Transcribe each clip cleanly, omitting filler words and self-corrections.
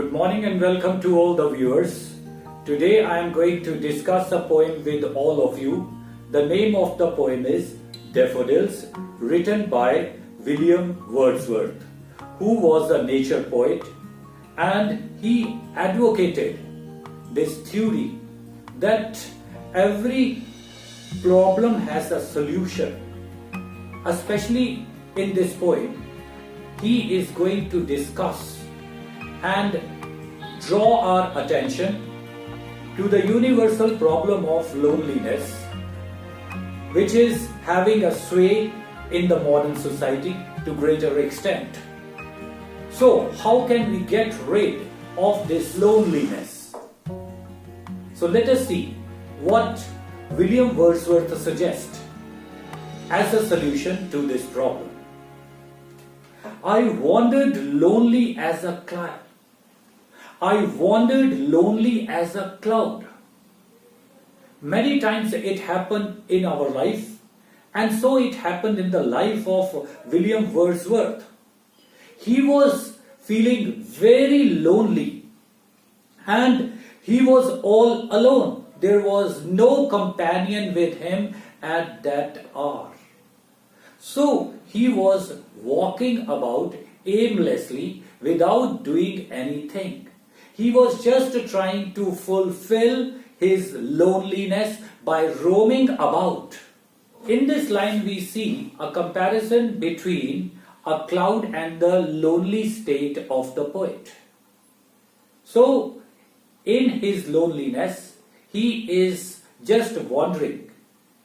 Good morning and welcome to all the viewers. Today I am going to discuss a poem with all of you. The name of the poem is Daffodils, written by William Wordsworth, who was a nature poet, and he advocated this theory that every problem has a solution. Especially in this poem, he is going to discuss and draw our attention to the universal problem of loneliness, which is having a sway in the modern society to greater extent. So, how can we get rid of this loneliness? So let us see what William Wordsworth suggests as a solution to this problem. I wandered lonely as a cloud. I wandered lonely as a cloud. Many times it happened in our life, and so it happened in the life of William Wordsworth. He was feeling very lonely and he was all alone. There was no companion with him at that hour. So he was walking about aimlessly without doing anything. He was just trying to fulfill his loneliness by roaming about. In this line we see a comparison between a cloud and the lonely state of the poet. So in his loneliness he is just wandering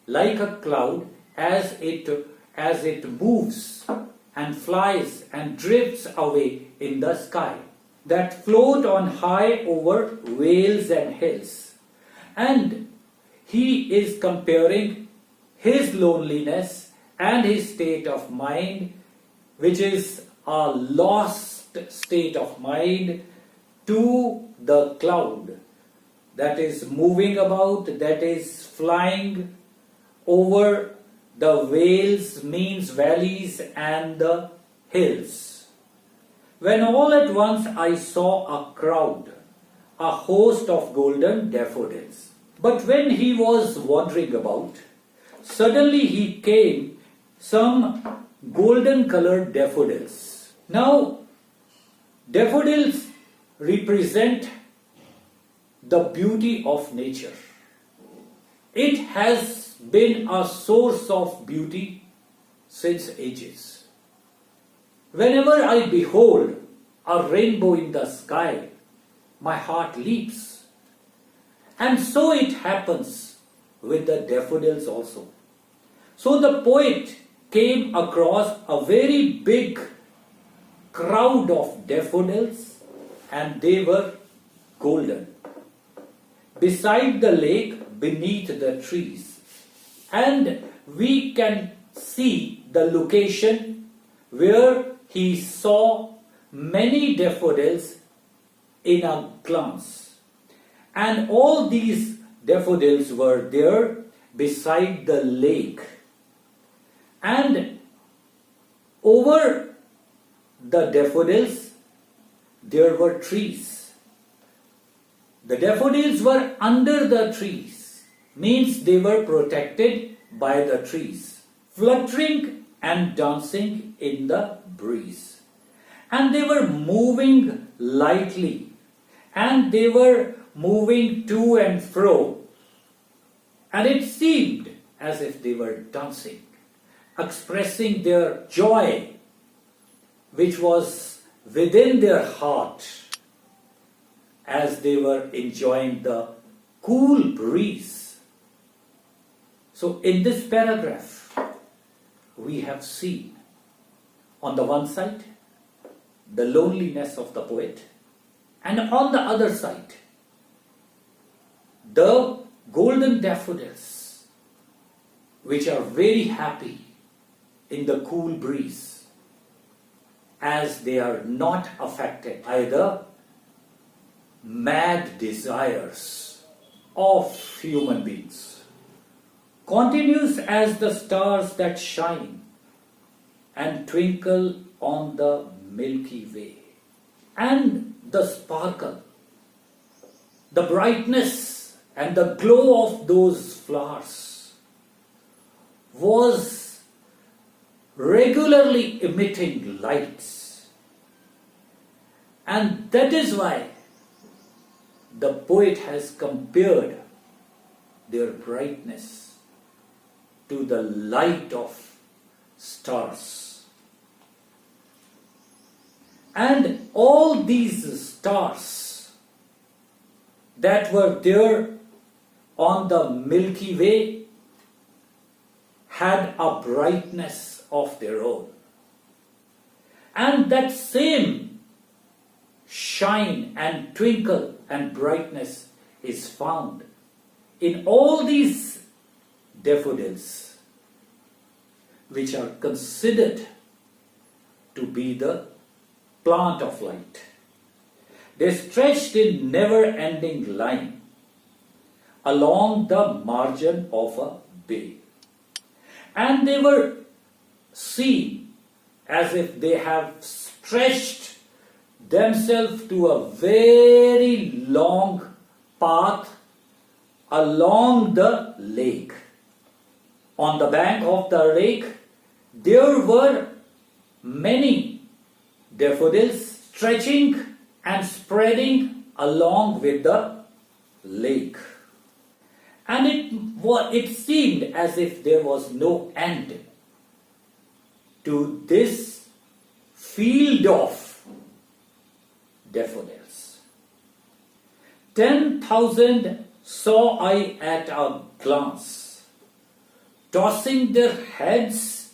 like a cloud as it moves and flies and drifts away in the sky, that float on high over vales and hills. And he is comparing his loneliness and his state of mind, which is a lost state of mind, to the cloud that is moving about, that is flying over the vales, means valleys, and the hills. When all at once I saw a crowd, a host of golden daffodils. But when he was wandering about, suddenly he came some golden colored daffodils. Now, daffodils represent the beauty of nature. It has been a source of beauty since ages. Whenever I behold a rainbow in the sky, my heart leaps. And so it happens with the daffodils also. So the poet came across a very big crowd of daffodils, and they were golden. Beside the lake, beneath the trees. And we can see the location where he saw many daffodils in a glance. And all these daffodils were there beside the lake. And over the daffodils there were trees. The daffodils were under the trees, means they were protected by the trees, fluttering and dancing in the breeze. And they were moving lightly, and they were moving to and fro, and it seemed as if they were dancing, expressing their joy which was within their heart as they were enjoying the cool breeze. So in this paragraph, we have seen on the one side the loneliness of the poet, and on the other side the golden daffodils, which are very happy in the cool breeze, as they are not affected by the mad desires of human beings. Continues as the stars that shine and twinkle on the Milky Way. And the sparkle, the brightness and the glow of those flowers was regularly emitting lights. And that is why the poet has compared their brightness to the light of stars. And all these stars that were there on the Milky Way had a brightness of their own. And that same shine and twinkle and brightness is found in all these daffodils, which are considered to be the plant of light. They stretched in never-ending line along the margin of a bay, and they were seen as if they have stretched themselves to a very long path along the lake. On the bank of the lake, there were many daffodils stretching and spreading along with the lake. And it seemed as if there was no end to this field of daffodils. 10,000 saw I at a glance, tossing their heads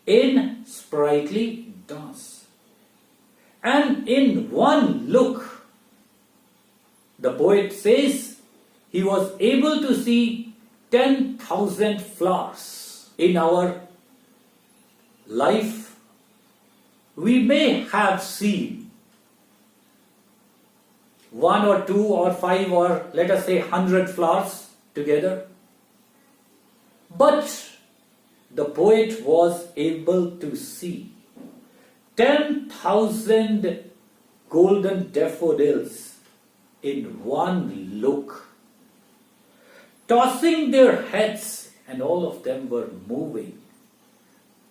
in sprightly dance. And in one look, the poet says, he was able to see 10,000 flowers. In our life, we may have seen 1 or 2 or 5 or let us say 100 flowers together. But the poet was able to see 10,000 golden daffodils in one look, tossing their heads, and all of them were moving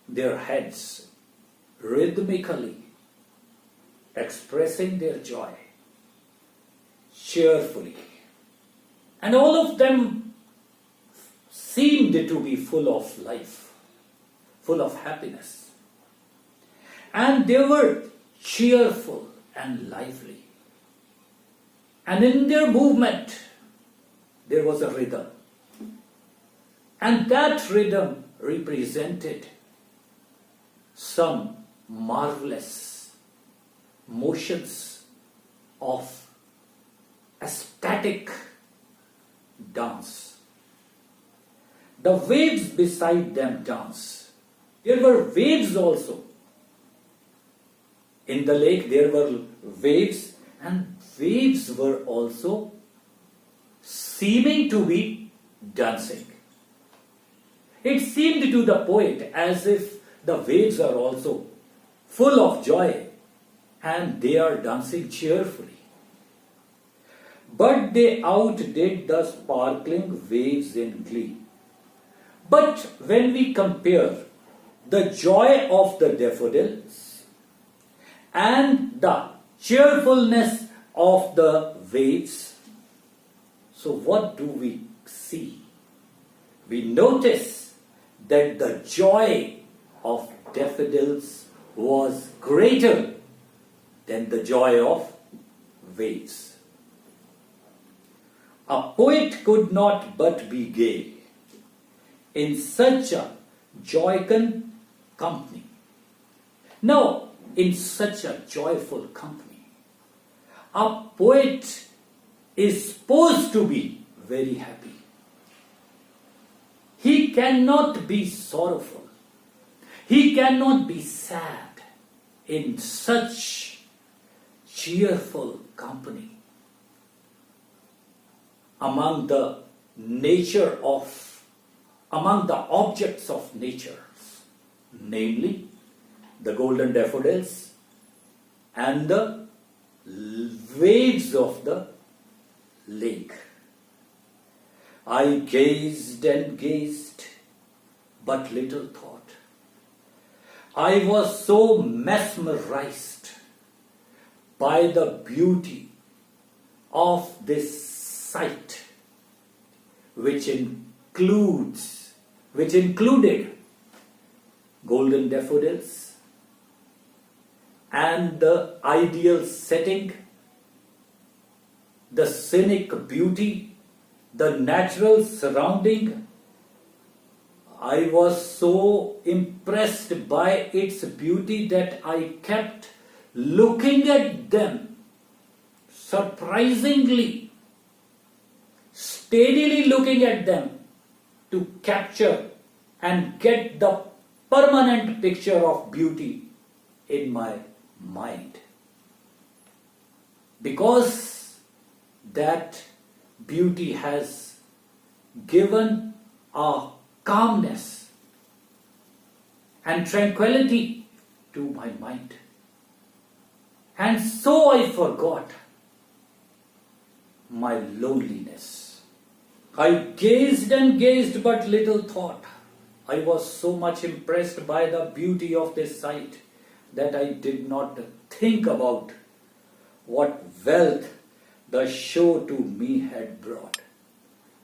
their heads rhythmically, expressing their joy cheerfully. And all of them seemed to be full of life, full of happiness. And they were cheerful and lively. And in their movement, there was a rhythm. And that rhythm represented some marvelous motions of ecstatic dance. The waves beside them dance. There were waves also. In the lake there were waves, and waves were also seeming to be dancing. It seemed to the poet as if the waves are also full of joy and they are dancing cheerfully. But they outdid the sparkling waves in glee. But when we compare the joy of the daffodils and the cheerfulness of the waves, so what do we see? We notice that the joy of daffodils was greater than the joy of waves. A poet could not but be gay in such a jocund company. Now, in such a joyful company, a poet is supposed to be very happy. He cannot be sorrowful. He cannot be sad in such cheerful company. Among the objects of nature, namely the golden daffodils and the waves of the lake. I gazed and gazed, but little thought. I was so mesmerized by the beauty of this sight, which included golden daffodils and the ideal setting, the scenic beauty, the natural surrounding. I was so impressed by its beauty that I kept looking at them, surprisingly, steadily looking at them to capture and get the permanent picture of beauty in my mind. Because that beauty has given a calmness and tranquility to my mind. And so I forgot my loneliness. I gazed and gazed, but little thought. I was so much impressed by the beauty of this sight that I did not think about what wealth the show to me had brought.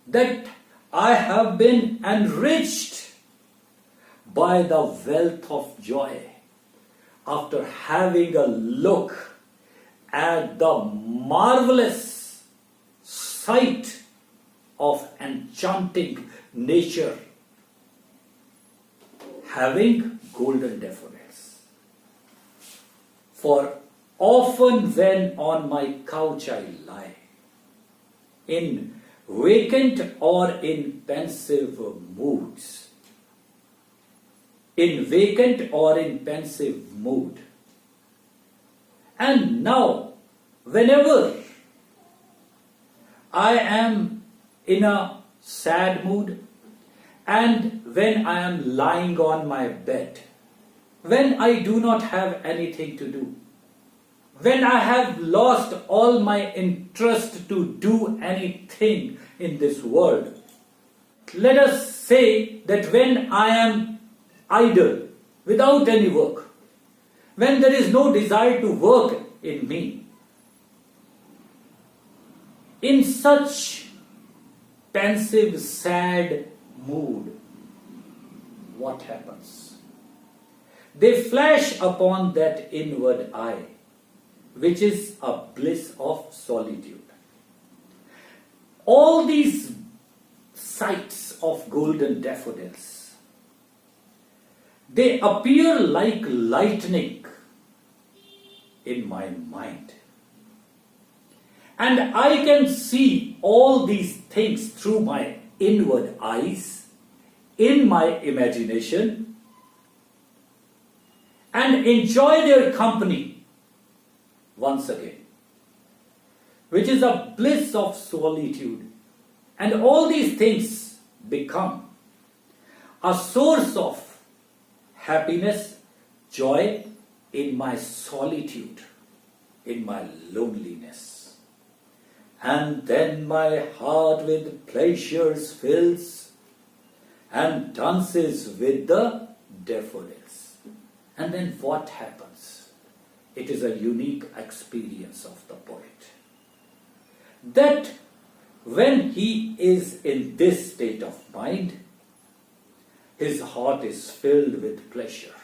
That I have been enriched by the wealth of joy after having a look at the marvelous sight of enchanting nature, having golden daffodils. For often when on my couch I lie, in vacant or in pensive moods, and now whenever I am in a sad mood, and when I am lying on my bed, when I do not have anything to do, when I have lost all my interest to do anything in this world, let us say that when I am idle, without any work, when there is no desire to work in me, in such pensive, sad mood, what happens? They flash upon that inward eye, which is a bliss of solitude. All these sights of golden daffodils, they appear like lightning in my mind. And I can see all these things through my inward eyes, in my imagination, and enjoy their company once again, which is a bliss of solitude. And all these things become a source of happiness, joy in my solitude, in my loneliness. And then my heart with pleasures fills and dances with the daffodils. And then what happens? It is a unique experience of the poet. That when he is in this state of mind, his heart is filled with pleasure.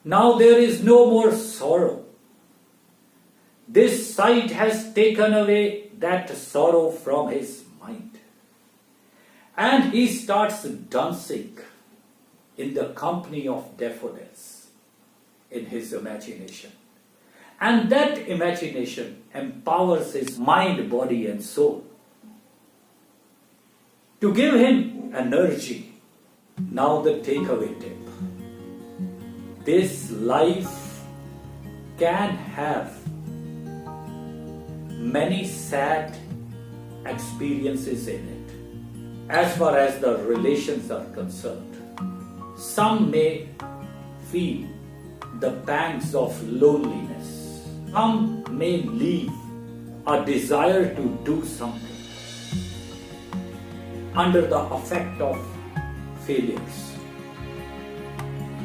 Now there is no more sorrow. This sight has taken away that sorrow from his mind. And he starts dancing in the company of daffodils in his imagination. And that imagination empowers his mind, body and soul to give him energy. Now the takeaway tip. This life can have many sad experiences in it as far as the relations are concerned. Some may feel the pangs of loneliness, Some may leave a desire to do something under the effect of failures.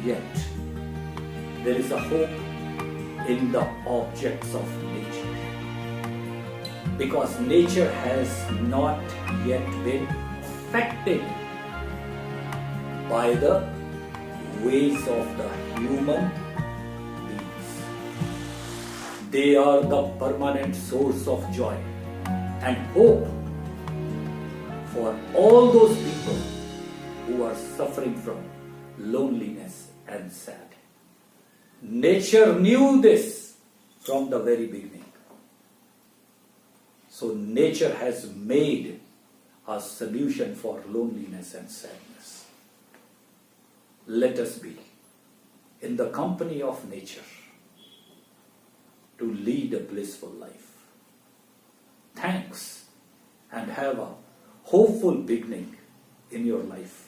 Yet, there is a hope in the objects of nature, because nature has not yet been affected by the ways of the human beings. They are the permanent source of joy and hope for all those people who are suffering from loneliness and sad. Nature knew this from the very beginning. So nature has made a solution for loneliness and sadness. Let us be in the company of nature to lead a blissful life. Thanks, and have a hopeful beginning in your life.